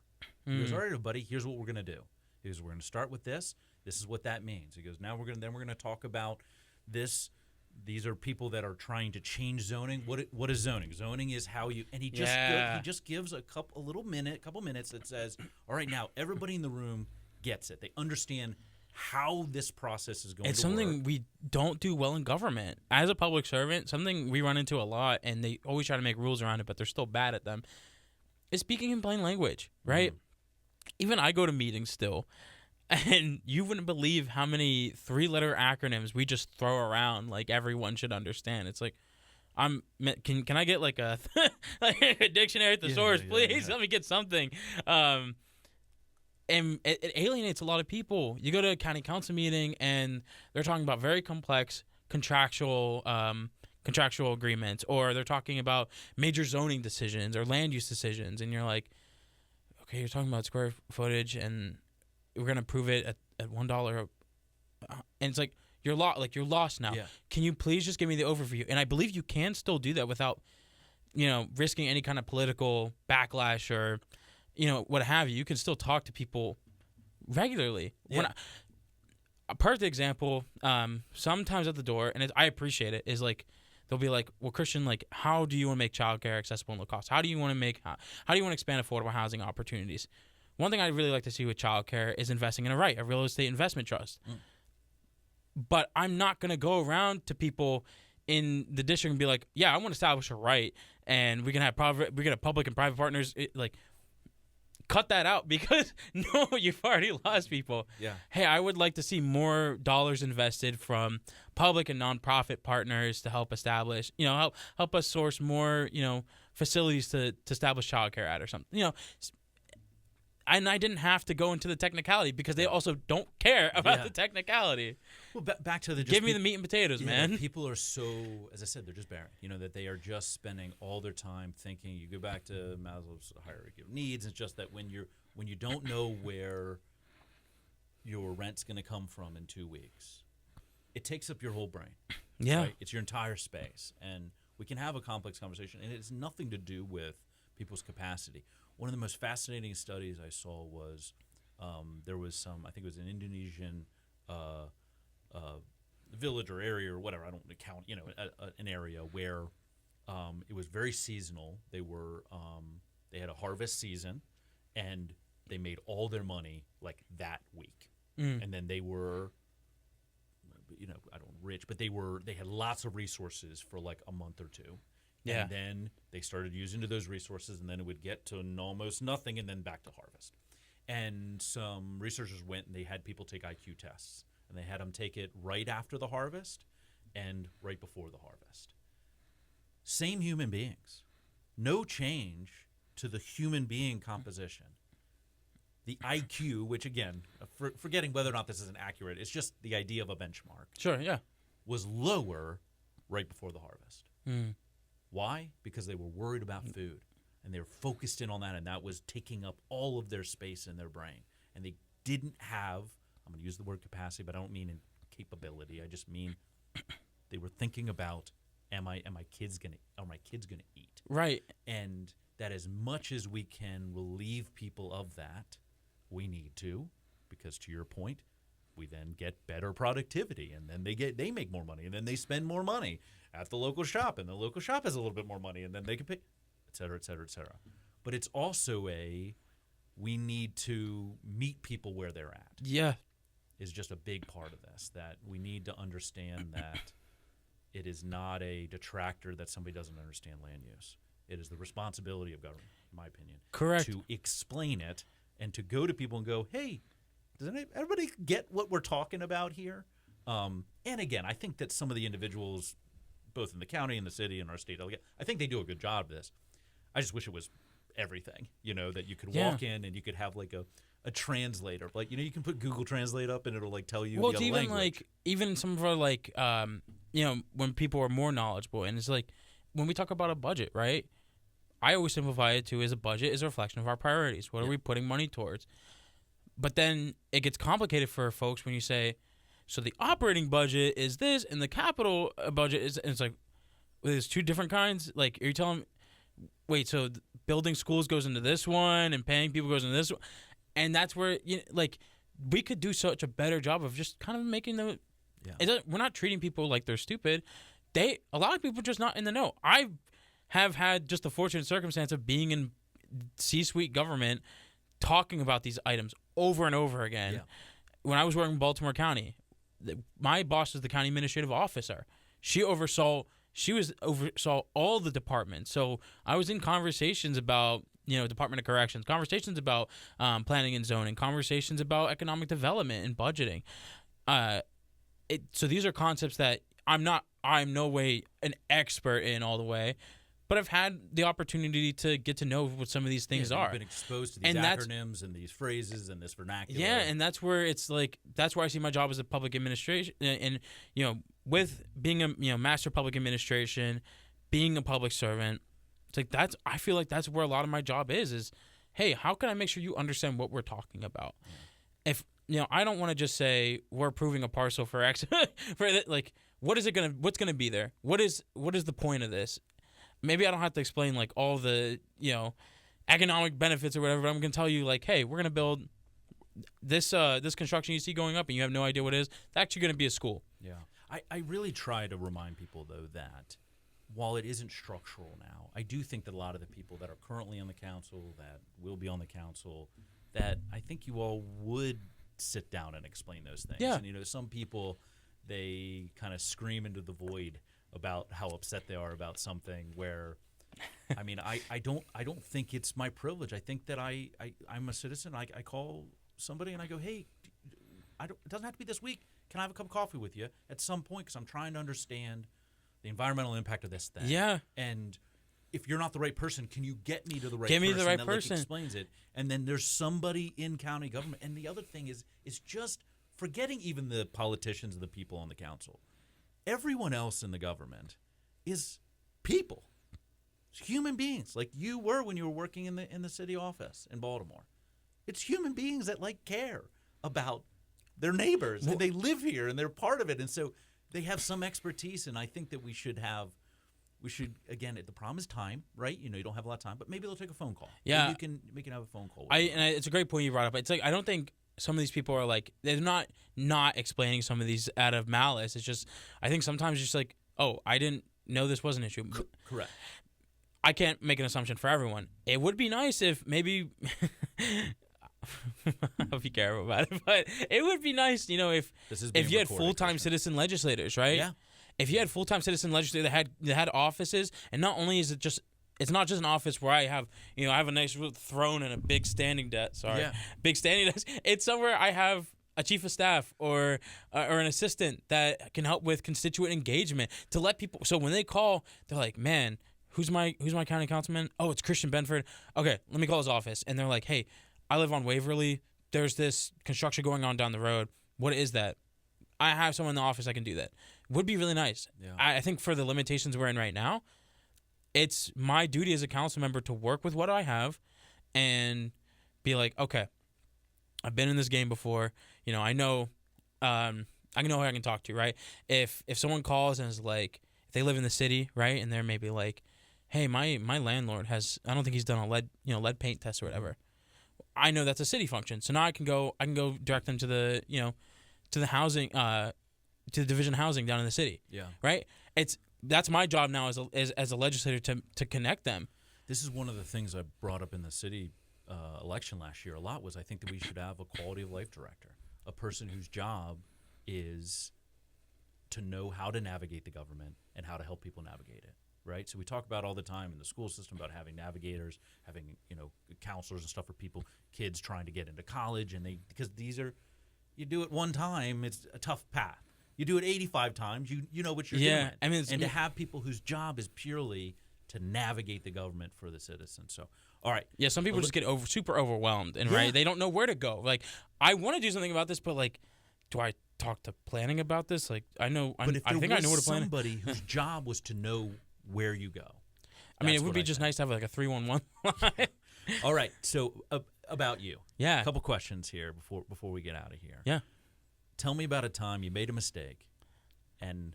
Speaker 2: He goes, all right, everybody, here's what we're going to do. He goes, we're going to start with this. This is what that means. He goes, now we're going to talk about this. These are people that are trying to change zoning. What is zoning? Zoning is how you, and he just gives a couple minutes that says, all right, now everybody in the room gets it. They understand how this process is going to work.
Speaker 1: It's something we don't do well in government. As a public servant, something we run into a lot, and they always try to make rules around it, but they're still bad at them, is speaking in plain language, right? Even I go to meetings still, and you wouldn't believe how many 3-letter acronyms we just throw around like everyone should understand. It's like, can I get like a dictionary thesaurus, please? Let me get something. And it alienates a lot of people. You go to a county council meeting, and they're talking about very complex contractual agreements, or they're talking about major zoning decisions or land use decisions, and you're like, okay, you're talking about square footage, and we're gonna prove it at $1, and it's like you're lost now. Yeah. Can you please just give me the overview? And I believe you can still do that without, risking any kind of political backlash or, what have you. You can still talk to people regularly.
Speaker 2: Yeah.
Speaker 1: A perfect example, sometimes at the door, and I appreciate it, is like they'll be like, well, Christian, like, how do you want to make childcare accessible and low cost? How do you want to expand affordable housing opportunities? One thing I'd really like to see with childcare is investing in a real estate investment trust. But I'm not going to go around to people in the district and be like, yeah, I want to establish a right, and we can have public and private partners. Cut that out, because no, you've already lost people.
Speaker 2: Yeah.
Speaker 1: Hey, I would like to see more dollars invested from public and nonprofit partners to help establish, help us source more, facilities to establish childcare at or something, And I didn't have to go into the technicality, because they also don't care about the technicality.
Speaker 2: Well, back to the
Speaker 1: give me the meat and potatoes, man.
Speaker 2: People are so, as I said, they're just barren. That they are just spending all their time thinking. You go back to Maslow's hierarchy of needs. It's just that when you don't know where your rent's going to come from in 2 weeks, it takes up your whole brain.
Speaker 1: Yeah,
Speaker 2: right? It's your entire space, and we can have a complex conversation, and it has nothing to do with people's capacity. One of the most fascinating studies I saw was there was I think it was an Indonesian village or area or whatever, I don't count, an area where it was very seasonal. They had a harvest season, and they made all their money like that week. And then they were, rich, but they had lots of resources for like a month or two.
Speaker 1: Yeah.
Speaker 2: And then they started using those resources, and then it would get to almost nothing, and then back to harvest. And some researchers went, and they had people take IQ tests, and they had them take it right after the harvest and right before the harvest. Same human beings. No change to the human being composition. The IQ, which again, forgetting whether or not this is accurate, it's just the idea of a benchmark.
Speaker 1: Sure, yeah.
Speaker 2: Was lower right before the harvest.
Speaker 1: Mm.
Speaker 2: Why? Because they were worried about food, and they were focused in on that, and that was taking up all of their space in their brain. And they didn't have, I'm going to use the word capacity, but I don't mean in capability. I just mean they were thinking about, are my kids going to eat?
Speaker 1: Right.
Speaker 2: And that as much as we can relieve people of that, we need to, because to your point, we then get better productivity, and then they make more money, and then they spend more money at the local shop, and the local shop has a little bit more money, and then they can pay, et cetera, et cetera, et cetera. But it's also we need to meet people where they're at.
Speaker 1: Yeah.
Speaker 2: Is just a big part of this, that we need to understand that it is not a detractor that somebody doesn't understand land use. It is the responsibility of government, in my opinion.
Speaker 1: Correct.
Speaker 2: To explain it and to go to people and go, hey, does everybody get what we're talking about here? And again, I think that some of the individuals, both in the county and the city and our state delegate, I think they do a good job of this. I just wish it was everything, that you could walk in and you could have like a translator. Like, you can put Google Translate up and it'll like tell you the other language. Well, it's
Speaker 1: even some of our when people are more knowledgeable, and it's like when we talk about a budget, right? I always simplify it to, is a budget is a reflection of our priorities. What are we putting money towards? But then it gets complicated for folks when you say, so the operating budget is this and the capital budget is, and it's like, well, there's two different kinds. Like, are you telling me, wait, so building schools goes into this one, and paying people goes into this one, and that's where we could do such a better job of just kind of making them. Yeah. We're not treating people like they're stupid. A lot of people are just not in the know. I have had just the fortunate circumstance of being in C-suite government, talking about these items over and over again. Yeah. When I was working in Baltimore County, my boss was the county administrative officer. She oversaw all the departments. So I was in conversations about Department of Corrections, conversations about planning and zoning, conversations about economic development and budgeting. So these are concepts that I'm no way an expert in all the way, but I've had the opportunity to get to know what some of these things are.
Speaker 2: You've been exposed to these acronyms and these phrases and this vernacular.
Speaker 1: Yeah, and that's where that's where I see my job as a public administration, and with being a master public administration, being a public servant, it's I feel like that's where a lot of my job is hey, how can I make sure you understand what we're talking about? If I don't want to just say we're approving a parcel for X what's gonna be there? What is the point of this? Maybe I don't have to explain all the economic benefits or whatever, but I'm gonna tell you hey, we're gonna build this construction you see going up and you have no idea what it is. It's actually gonna be a school.
Speaker 2: Yeah. I really try to remind people though that while it isn't structural now, I do think that a lot of the people that are currently on the council, that will be on the council, that I think you all would sit down and explain those things.
Speaker 1: Yeah.
Speaker 2: And some people, they kind of scream into the void about how upset they are about something where I don't think it's my privilege. I think that I'm a citizen. I call somebody and I go, hey, it doesn't have to be this week. Can I have a cup of coffee with you at some point? Because I'm trying to understand the environmental impact of this thing.
Speaker 1: Yeah.
Speaker 2: And if you're not the right person, can you get me to the right
Speaker 1: person? Get me the right
Speaker 2: that
Speaker 1: person.
Speaker 2: Explains it. And then there's somebody in county government. And the other thing is just forgetting even the politicians and the people on the council. Everyone else in the government is people. It's human beings like you were when you were working in the city office in Baltimore. It's human beings that care about their neighbors. Well, they live here and they're part of it. And so they have some expertise. And I think that we should again, the problem is time, right? You don't have a lot of time, but maybe they'll take a phone call.
Speaker 1: Yeah.
Speaker 2: Maybe we can have a phone call.
Speaker 1: It's a great point you brought up. It's I don't think some of these people are they're not explaining some of these out of malice. It's just, I think sometimes just oh, I didn't know this was an issue.
Speaker 2: Correct.
Speaker 1: I can't make an assumption for everyone. It would be nice if maybe I'll be careful about it, but it would be nice, if you had full-time citizen legislators, right?
Speaker 2: Yeah.
Speaker 1: If you had full-time citizen legislators that had offices, and not only is it's not just an office where I have a nice throne and a big standing desk. Big standing desk. It's somewhere I have a chief of staff or an assistant that can help with constituent engagement to let people. So when they call, they're like, "Man, who's my county councilman? Oh, it's Christian Benford. Okay, let me call his office." And they're like, "Hey, I live on Waverly. There's this construction going on down the road. What is that? I have someone in the office that can do that." Would be really nice.
Speaker 2: Yeah.
Speaker 1: I think for the limitations we're in right now, it's my duty as a council member to work with what I have and be like, okay, I've been in this game before. I know I know who I can talk to, right? If someone calls and is if they live in the city, right, and they're maybe hey, my landlord has, I don't think he's done a lead paint test or whatever. I know that's a city function. So now I can go direct them to the, to the housing to the division of housing down in the city.
Speaker 2: Yeah.
Speaker 1: Right? That's my job now as a legislator to connect them.
Speaker 2: This is one of the things I brought up in the city election last year a lot was I think that we should have a quality of life director, a person whose job is to know how to navigate the government and how to help people navigate it, right? So we talk about all the time in the school system about having navigators, having counselors and stuff for kids trying to get into college, and because these are, you do it one time, it's a tough path. You do it 85 times, you know what you're doing.
Speaker 1: I mean,
Speaker 2: and to have people whose job is purely to navigate the government for the citizens. So, all right.
Speaker 1: Yeah, some people just get super overwhelmed, and right, they don't know where to go. I want to do something about this, but do I talk to planning about this? I think I know where to plan.
Speaker 2: Somebody whose job was to know where you go.
Speaker 1: I mean, it would be just nice to have a 311 line.
Speaker 2: All right. So about you.
Speaker 1: Yeah.
Speaker 2: A couple questions here before we get out of here.
Speaker 1: Yeah.
Speaker 2: Tell me about a time you made a mistake, and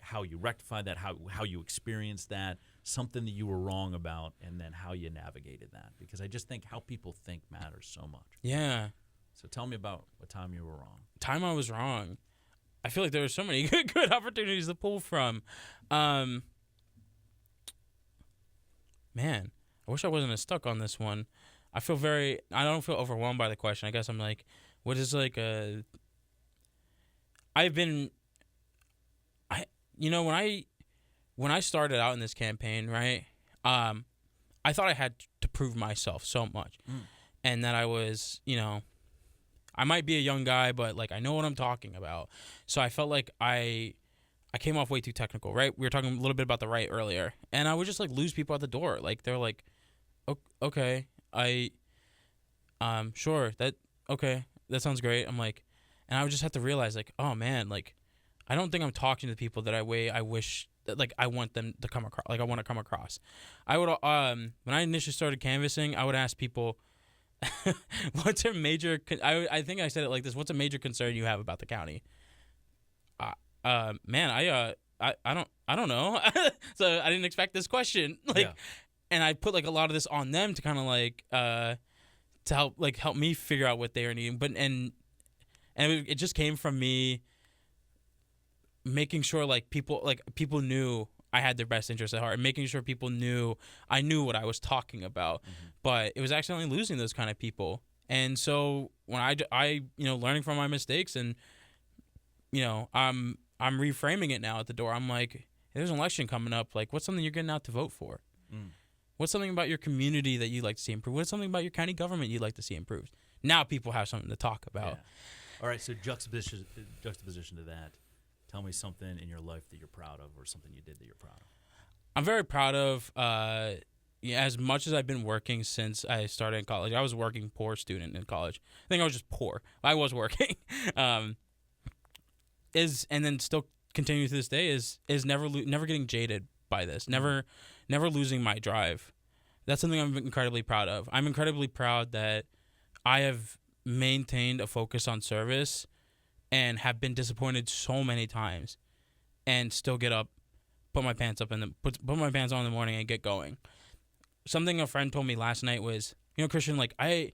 Speaker 2: how you rectified that, how you experienced that, something that you were wrong about, and then how you navigated that. Because I just think how people think matters so much.
Speaker 1: Yeah.
Speaker 2: So tell me about what time you were wrong.
Speaker 1: Time I was wrong. I feel like there were so many good opportunities to pull from. Man, I wish I wasn't as stuck on this one. I don't feel overwhelmed by the question. I guess I'm like, what is like a... when I started out in this campaign, right, I thought I had to prove myself so much. And that I was, I might be a young guy, but like I know what I'm talking about. So I felt like I came off way too technical, right? We were talking a little bit about the right earlier, and I would just like lose people at the door. Like they're like, okay, sure, that sounds great. I'm like, and I would just have to realize like, oh man, like I don't think I'm talking to the people that I wish that like I want them to come across. Like I want to come across. I would when I initially started canvassing, I would ask people, what's a major? I think I said it like this. What's a major concern you have about the county? Man, I don't know. So I didn't expect this question. And I put like a lot of this on them to kind of like to help me figure out what they are needing. But and it just came from me making sure like people knew I had their best interests at heart, and making sure people knew I knew what I was talking about. But it was accidentally losing those kind of people. And so when I learning from my mistakes, and I'm reframing it now at the door. I'm like, hey, there's an election coming up. Like, what's something you're getting out to vote for? What's something about your community that you'd like to see improved? What's something about your county government you'd like to see improved? Now people have something to talk about.
Speaker 2: Yeah. All right, so juxtaposition to that, tell me something in your life that you're proud of, or something you did that you're proud of.
Speaker 1: I'm very proud of, as much as I've been working since I started in college. I was a working poor student in college. I think I was just poor. I was working. And then still continuing to this day is never getting jaded by this. Never losing my drive. That's something I'm incredibly proud of. I'm incredibly proud that I have maintained a focus on service and have been disappointed so many times, and still get up, put my pants on in the morning and get going. Something a friend told me last night was, Christian, like they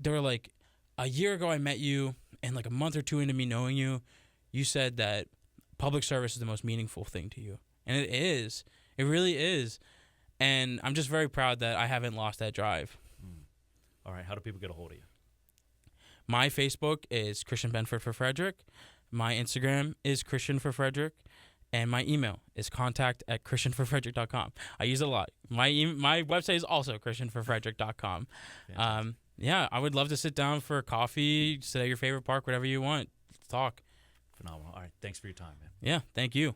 Speaker 1: were like, a year ago I met you, and like a month or two into me knowing you, you said that public service is the most meaningful thing to you. And it is. It really is. And I'm just very proud that I haven't lost that drive.
Speaker 2: All right. How do people get a hold of you?
Speaker 1: My Facebook is Christian Benford for Frederick. My Instagram is Christian for Frederick. And my email is contact@christianforfrederick.com. I use it a lot. My website is also christianforfrederick.com. Yeah, I would love to sit down for coffee, sit at your favorite park, whatever you want. Let's talk.
Speaker 2: Phenomenal. All right. Thanks for your time, man.
Speaker 1: Yeah, thank you.